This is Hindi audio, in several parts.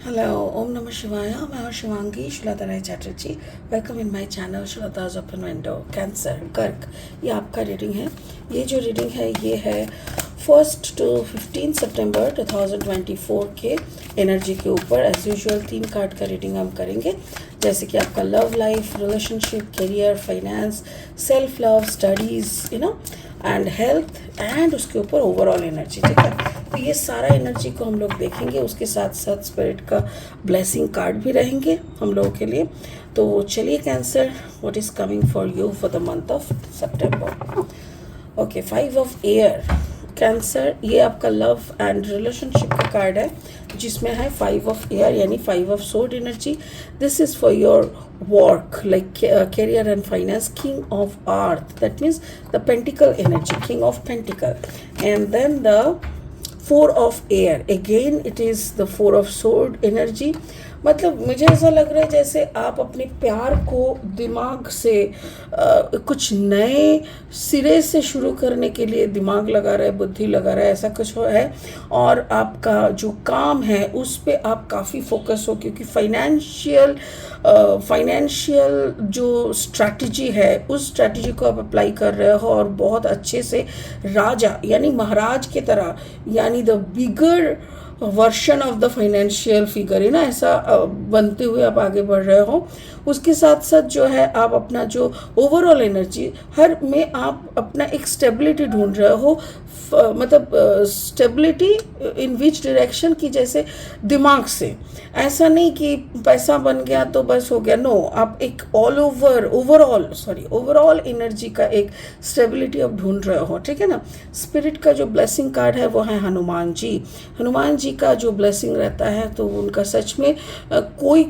Hello, Om Namah Shivaya. मैं हूँ Shivangi Srilata Rai Chatterjee. Welcome in my channel Srilata's open window. Cancer कर्क, ये आपका रीडिंग है. ये जो रीडिंग है ये है 1 to 15 सितंबर 2024 के एनर्जी के ऊपर. एज यूजुअल 3 कार्ड का रीडिंग हम करेंगे, जैसे कि आपका love life, relationship, career, finance, self love, studies, and health, and उसके ऊपर ओवरऑल एनर्जी. ठीक है, तो ये सारा एनर्जी को हम लोग देखेंगे. उसके साथ साथ स्पिरिट का ब्लेसिंग कार्ड भी रहेंगे हम लोगों के लिए. तो चलिए cancer, what is coming for you for the month of September. Okay, 5 of air. Cancer, ये आपका लव एंड रिलेशनशिप का कार्ड है, जिसमें है 5 ऑफ एयर यानी 5 of sword energy. This is for your work like career and finance. King of earth, that means the pentacle energy, king of pentacle. And then the 4 of air, again it is the 4 of sword energy. मतलब मुझे ऐसा लग रहा है जैसे आप अपने प्यार को दिमाग से कुछ नए सिरे से शुरू करने के लिए दिमाग लगा रहे, बुद्धि लगा रहे, ऐसा कुछ है. और आपका जो काम है उस पे आप काफ़ी फोकस हो, क्योंकि फाइनेंशियल जो स्ट्रैटेजी है उस स्ट्रैटेजी को आप अप्लाई कर रहे हो, और बहुत अच्छे से राजा यानी महाराज की तरह, यानी the bigger version of the financial figure है ना, ऐसा बनते हुए आप आगे बढ़ रहे हो. उसके साथ साथ जो है आप अपना जो ओवरऑल एनर्जी हर में आप अपना एक स्टेबिलिटी ढूंढ रहे हो. मतलब स्टेबिलिटी इन विच डायरेक्शन की, जैसे दिमाग से, ऐसा नहीं कि पैसा बन गया तो बस हो गया. नो, आप एक ओवरऑल एनर्जी का एक स्टेबिलिटी आप ढूंढ रहे हो. ठीक है ना. स्पिरिट का जो ब्लेसिंग कार्ड है वो है हनुमान जी. हनुमान जी का जो ब्लेसिंग रहता है तो उनका सच में कोई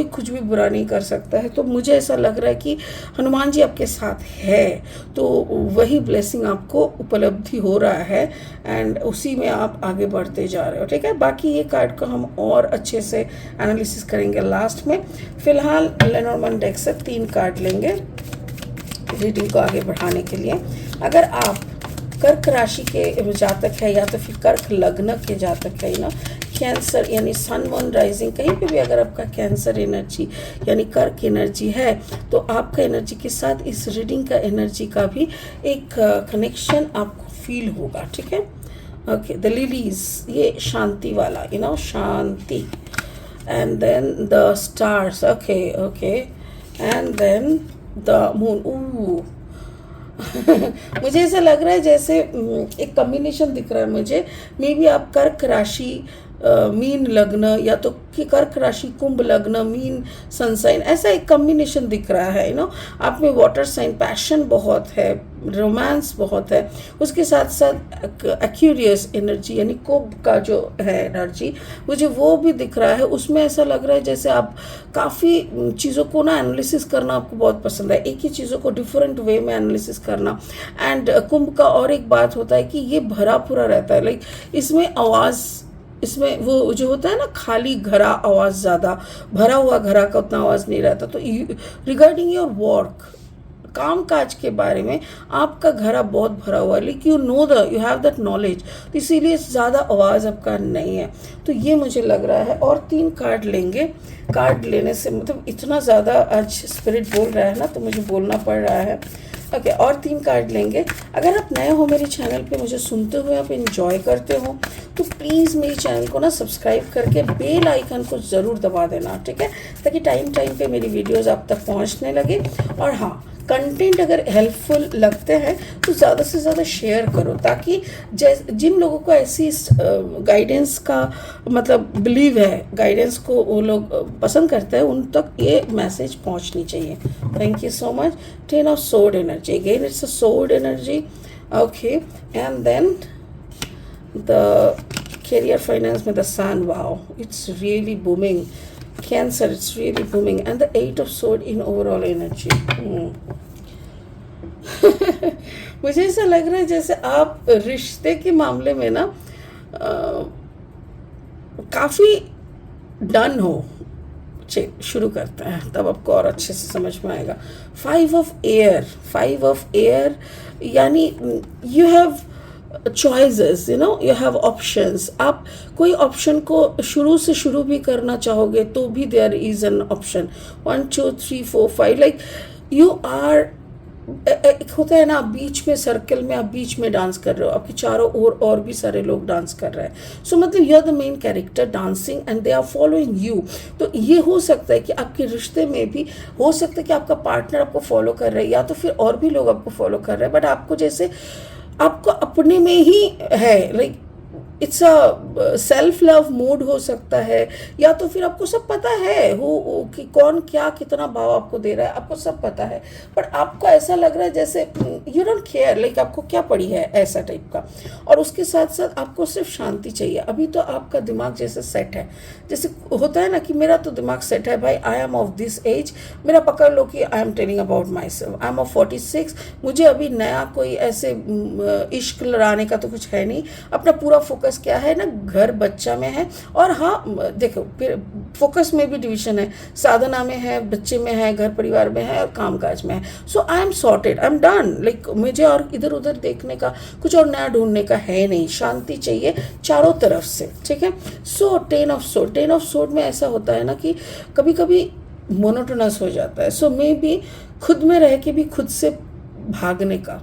कुछ भी बुरा नहीं कर सकता है. तो मुझे ऐसा लग रहा है कि हनुमान जी आपके साथ है, तो वही ब्लेसिंग आपको उपलब्धि हो रहा है, एंड उसी में आप आगे बढ़ते जा रहे हो. ठीक है, बाकी ये कार्ड को हम और अच्छे से एनालिसिस करेंगे लास्ट में. फिलहाल लेनॉर्मन डेक से 3 कार्ड लेंगे रीडिंग को आगे बढ़ाने के लिए. अगर आप कर्क राशि के जातक है या तो फिर कर्क लग्न के जातक है ना, कैंसर यानी सन मून राइजिंग, कहीं पे भी अगर आपका कैंसर एनर्जी यानी कर्क एनर्जी है, तो आपका एनर्जी के साथ इस रीडिंग का एनर्जी का भी एक कनेक्शन आपको फील होगा. ठीक है. ओके, द लिलीज, ये शांति वाला, शांति. And then the stars. Okay, and then the moon. मुझे ऐसा लग रहा है जैसे एक कॉम्बिनेशन दिख रहा है मुझे. मे बी आप कर्क राशि मीन लग्न, या तो कि कर्क राशि कुंभ लग्न मीन सनसाइन, ऐसा एक कॉम्बिनेशन दिख रहा है. आप में वाटर साइन, पैशन बहुत है, रोमांस बहुत है. उसके साथ साथ एक्यूरियस एनर्जी यानी कुंभ का जो है एनर्जी, मुझे वो भी दिख रहा है. उसमें ऐसा लग रहा है जैसे आप काफ़ी चीज़ों को ना एनालिसिस करना आपको बहुत पसंद है, एक ही चीज़ों को डिफरेंट वे में एनालिसिस करना. एंड कुंभ का और एक बात होता है कि ये भरा पूरा रहता है. लाइक इसमें आवाज़, इसमें वो जो होता है ना खाली घरा आवाज़, ज़्यादा भरा हुआ घरा का उतना आवाज़ नहीं रहता. तो रिगार्डिंग योर वर्क, काम काज के बारे में आपका घरा बहुत भरा हुआ है, लेकिन यू हैव दैट नॉलेज, तो इसीलिए ज़्यादा आवाज़ आपका नहीं है. तो ये मुझे लग रहा है. और 3 कार्ड लेंगे. कार्ड लेने से मतलब इतना ज़्यादा आज स्पिरिट बोल रहा है ना, तो मुझे बोलना पड़ रहा है. ओके, और 3 कार्ड लेंगे. अगर आप नए हो मेरे चैनल पे, मुझे सुनते हुए आप एंजॉय करते हो, तो प्लीज़ मेरे चैनल को ना सब्सक्राइब करके बेल आइकन को ज़रूर दबा देना. ठीक है, ताकि टाइम पे मेरी वीडियोस आप तक पहुंचने लगे. और हाँ, कंटेंट अगर हेल्पफुल लगते हैं तो ज़्यादा से ज़्यादा शेयर करो, ताकि जिन लोगों को ऐसी गाइडेंस का मतलब बिलीव है, गाइडेंस को वो लोग पसंद करते हैं, उन तक ये मैसेज पहुंचनी चाहिए. Thank you so much. 10 of sword energy, again it's a sword energy. Okay, and then the career finance with the sun. Wow, it's really booming. Cancer, it's really booming. And the 8 of sword in overall energy. मुझे ऐसा लग रहा है जैसे आप रिश्ते के मामले में ना काफ़ी डन हो. शुरू करते हैं, तब आपको और अच्छे से समझ में आएगा. 5 ऑफ एयर यानी you have choices, you have options. आप कोई ऑप्शन को शुरू से शुरू भी करना चाहोगे तो भी there is an option, 1 2 3 4 5, like you are, एक होता है ना, आप बीच में सर्कल में, आप बीच में डांस कर रहे हो, आपके चारों ओर और भी सारे लोग डांस कर रहे हैं। सो मतलब you are the main character dancing and they are following you. तो ये हो सकता है कि आपके रिश्ते में भी हो सकता है कि आपका पार्टनर आपको फॉलो कर रहा है, या तो फिर और भी लोग आपको फॉलो कर रहे हैं, बट आपको जैसे आपको अपने में ही है, like it's a self love mood हो सकता है, या तो फिर आपको सब पता है हो कि कौन क्या कितना भाव आपको दे रहा है, आपको सब पता है, पर आपको ऐसा लग रहा है जैसे यू डोंट केयर, लाइक आपको क्या पड़ी है, ऐसा टाइप का। और उसके साथ साथ आपको सिर्फ शांति चाहिए। अभी तो आपका दिमाग जैसे सेट है, जैसे होता है ना कि मेरा तो दिमाग सेट है भाई, I am of this age, मेरा पकड़ लो कि I am telling about my self, I am of 46, मुझे अभी नया कोई ऐसे इश्क लड़ाने का तो कुछ है नहीं, अपना पूरा फोकस क्या है ना, घर बच्चा में है। और हाँ देखो, फिर फोकस में भी डिवीजन है, साधना में है, बच्चे में है, घर परिवार में है, और काम काज में है। So I am sorted, I am done, like मुझे और इधर उधर देखने का, कुछ और नया ढूंढने का है नहीं, शांति चाहिए चारों तरफ से, ठीक है। सो 10 ऑफ सोर्ड, 10 ऑफ सोर्ड में ऐसा होता है ना कि कभी कभी मोनोटोनस हो जाता है। सो मे बी खुद में रह के भी खुद से भागने का,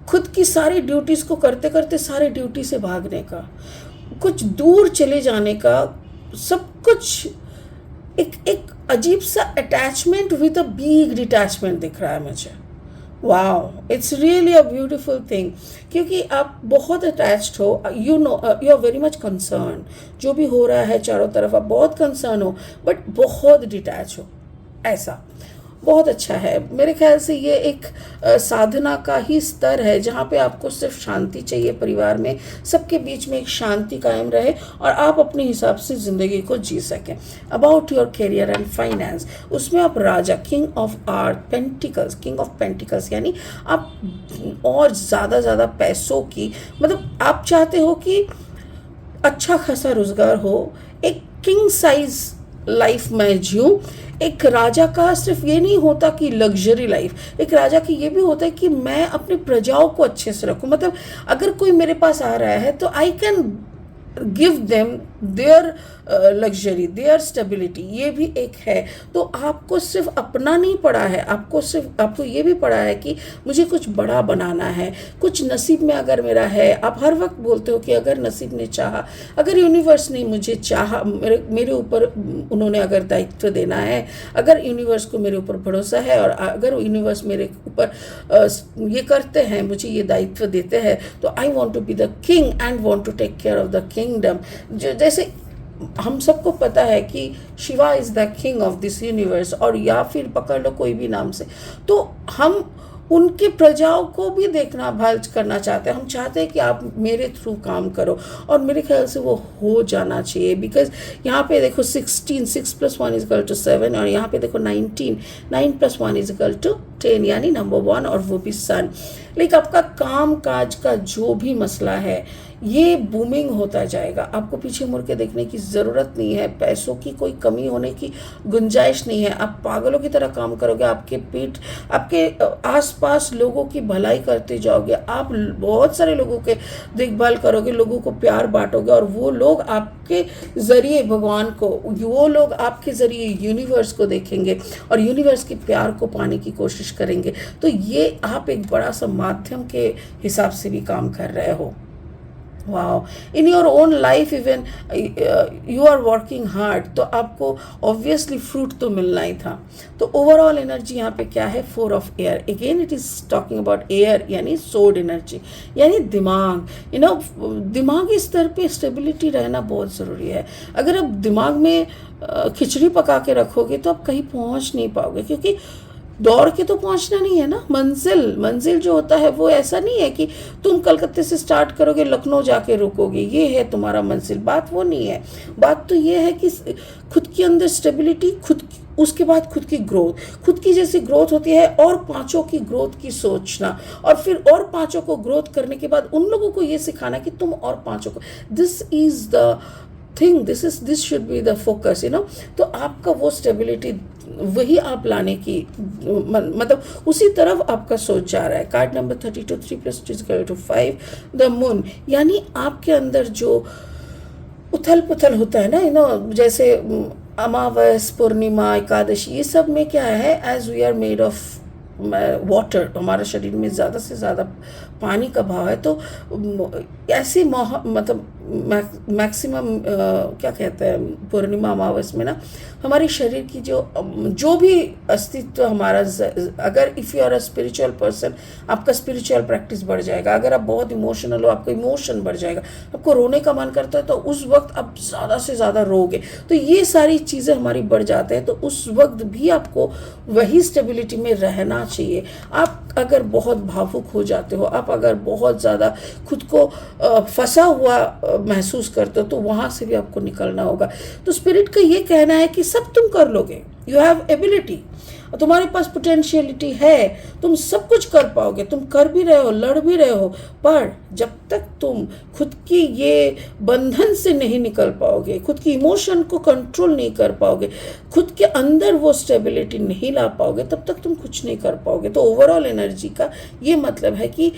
खुद की सारी ड्यूटीज़ को करते करते सारे ड्यूटी से भागने का, कुछ दूर चले जाने का, सब कुछ एक एक अजीब सा attachment with a big detachment दिख रहा है मुझे। Wow, it's really a beautiful thing, क्योंकि आप बहुत अटैच्ड हो, you know, you are very much concern, जो भी हो रहा है चारों तरफ आप बहुत कंसर्न हो, बट बहुत डिटैच हो, ऐसा बहुत अच्छा है। मेरे ख्याल से ये एक साधना का ही स्तर है, जहाँ पे आपको सिर्फ शांति चाहिए, परिवार में सबके बीच में एक शांति कायम रहे और आप अपने हिसाब से ज़िंदगी को जी सकें। About your career and finance, उसमें आप राजा, king of art pentacles, king of pentacles, यानी आप और ज़्यादा पैसों की, मतलब आप चाहते हो कि अच्छा खासा रोज़गार हो, एक किंग साइज लाइफ में जीऊँ। एक राजा का सिर्फ ये नहीं होता कि लग्जरी लाइफ, एक राजा की ये भी होता है कि मैं अपनी प्रजाओं को अच्छे से रखूं। मतलब अगर कोई मेरे पास आ रहा है तो I can give them their luxury, their stability, ये भी एक है। तो आपको सिर्फ अपना नहीं पड़ा है, आपको ये भी पड़ा है कि मुझे कुछ बड़ा बनाना है, कुछ नसीब में अगर मेरा है। आप हर वक्त बोलते हो कि अगर नसीब ने चाहा, अगर यूनिवर्स ने मुझे चाहा, मेरे ऊपर उन्होंने अगर दायित्व देना है, अगर यूनिवर्स को मेरे ऊपर भरोसा है और अगर यूनिवर्स मेरे ऊपर ये करते हैं, मुझे ये दायित्व देते हैं, तो I want to be the king and want to take care of the kingdom. जैसे हम सबको पता है कि Shiva is the king of this universe, और या फिर पकड़ लो कोई भी नाम से, तो हम उनके प्रजाओं को भी देखना भाल करना चाहते हैं। हम चाहते हैं कि आप मेरे थ्रू काम करो, और मेरे ख्याल से वो हो जाना चाहिए। बिकॉज यहाँ पे देखो 16, 6 + 1 = 7, और यहाँ पे देखो 19, 9 + 1 = 10, यानी नंबर 1, और वो भी सन। लेकिन आपका काम काज का जो भी मसला है ये बूमिंग होता जाएगा, आपको पीछे मुड़ के देखने की ज़रूरत नहीं है, पैसों की कोई कमी होने की गुंजाइश नहीं है। आप पागलों की तरह काम करोगे, आपके आसपास लोगों की भलाई करते जाओगे, आप बहुत सारे लोगों के देखभाल करोगे, लोगों को प्यार बांटोगे, और वो लोग आपके ज़रिए भगवान को, वो लोग आपके ज़रिए यूनिवर्स को देखेंगे और यूनिवर्स के प्यार को पाने की कोशिश करेंगे। तो ये आप एक बड़ा सा माध्यम के हिसाब से भी काम कर रहे हो। Wow, in your own life even you are working hard, तो आपको ऑब्वियसली फ्रूट तो मिलना ही था। तो ओवरऑल एनर्जी यहाँ पे क्या है, 4 of air, again it is talking about air, यानी सोड एनर्जी, यानी दिमाग। दिमागी स्तर पे स्टेबिलिटी रहना बहुत ज़रूरी है। अगर आप दिमाग में खिचड़ी पका के रखोगे तो आप कहीं पहुँच नहीं पाओगे, क्योंकि दौड़ के तो पहुंचना नहीं है ना। मंजिल जो होता है वो ऐसा नहीं है कि तुम कलकत्ते से स्टार्ट करोगे लखनऊ जाके रुकोगे, ये है तुम्हारा मंजिल, बात वो नहीं है। बात तो ये है कि खुद के अंदर स्टेबिलिटी, उसके बाद खुद की ग्रोथ, खुद की जैसी ग्रोथ होती है, और 5 की ग्रोथ की सोचना, और फिर और 5 को ग्रोथ करने के बाद उन लोगों को ये सिखाना कि तुम और 5 को, this is the thing, this should be the focus, तो आपका वो स्टेबिलिटी वही आप लाने की मतलब उसी तरफ आपका सोच जा रहा है। कार्ड नंबर 32, 3+2 = 5, द मून, यानी आपके अंदर जो उथल पुथल होता है ना, जैसे अमावस, पूर्णिमा, एकादशी, ये सब में क्या है, as we are made of water, हमारा शरीर में ज़्यादा से ज़्यादा पानी का भाव है, तो ऐसी मतलब मैक्सिमम क्या कहते हैं, पूर्णिमा अमावस में ना हमारे शरीर की जो भी अस्तित्व हमारा, अगर if you are a spiritual person, आपका स्पिरिचुअल प्रैक्टिस बढ़ जाएगा। अगर आप बहुत इमोशनल हो, आपका इमोशन बढ़ जाएगा। आपको रोने का मन करता है तो उस वक्त आप ज़्यादा से ज़्यादा रोगे। तो ये सारी चीज़ें हमारी बढ़ जाते हैं, तो उस वक्त भी आपको वही स्टेबिलिटी में रहना चाहिए। आप अगर बहुत भावुक हो जाते हो, आप अगर बहुत ज़्यादा खुद को फंसा हुआ महसूस करते हो, तो वहाँ से भी आपको निकलना होगा। तो स्पिरिट का ये कहना है कि सब तुम कर लोगे, यू हैव एबिलिटी, तुम्हारे पास पोटेंशियलिटी है, तुम सब कुछ कर पाओगे, तुम कर भी रहे हो, लड़ भी रहे हो, पर जब तक तुम खुद की ये बंधन से नहीं निकल पाओगे, खुद की इमोशन को कंट्रोल नहीं कर पाओगे, खुद के अंदर वो स्टेबिलिटी नहीं ला पाओगे, तब तक तुम कुछ नहीं कर पाओगे। तो ओवरऑल एनर्जी का ये मतलब है कि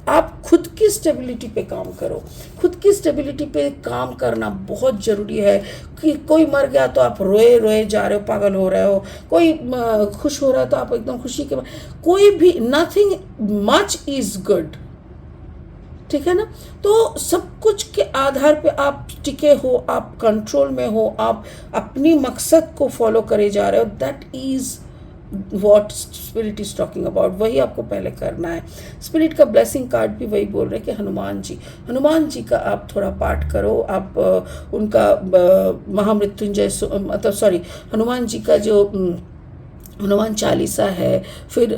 आप खुद की स्टेबिलिटी पे काम करो। खुद की स्टेबिलिटी पे काम करना बहुत ज़रूरी है। कि कोई मर गया तो आप रोए रोए जा रहे हो, पागल हो रहे हो, कोई खुश हो रहा है तो आप एकदम खुशी के, कोई भी, नथिंग मच इज गुड, ठीक है ना। तो सब कुछ के आधार पे आप टिके हो, आप कंट्रोल में हो, आप अपनी मकसद को फॉलो करे जा रहे हो, that is what spirit is talking about. वही आपको पहले करना है। स्पिरिट का ब्लेसिंग कार्ड भी वही बोल रहे हैं कि हनुमान जी का आप थोड़ा पाठ करो। आप उनका महामृत्युंजय मतलब सॉरी हनुमान जी का जो हनुमान चालीसा है, फिर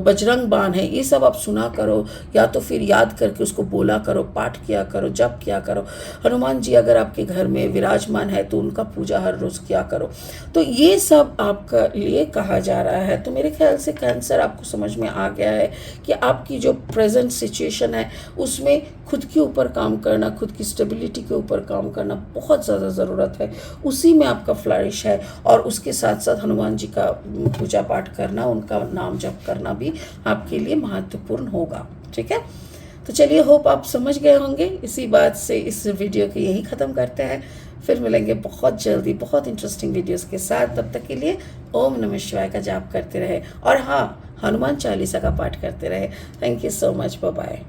बजरंग बाण है, ये सब आप सुना करो, या तो फिर याद करके उसको बोला करो, पाठ किया करो, जप किया करो। हनुमान जी अगर आपके घर में विराजमान है तो उनका पूजा हर रोज़ किया करो। तो ये सब आपका लिए कहा जा रहा है। तो मेरे ख्याल से कैंसर आपको समझ में आ गया है कि आपकी जो प्रेजेंट सिचुएशन है उसमें खुद के ऊपर काम करना, खुद की स्टेबिलिटी के ऊपर काम करना बहुत ज़्यादा ज़रूरत है। उसी में आपका फ्लरिश है, और उसके साथ साथ हनुमान जी का पूजा पाठ करना, उनका नाम जप करना भी आपके लिए महत्वपूर्ण होगा। ठीक है, तो चलिए, होप आप समझ गए होंगे। इसी बात से इस वीडियो को यही ख़त्म करते हैं। फिर मिलेंगे बहुत जल्दी बहुत इंटरेस्टिंग वीडियोस के साथ। तब तक के लिए ओम नमः शिवाय का जाप करते रहे, और हाँ, हनुमान चालीसा का पाठ करते रहे। Thank you so much, bye bye.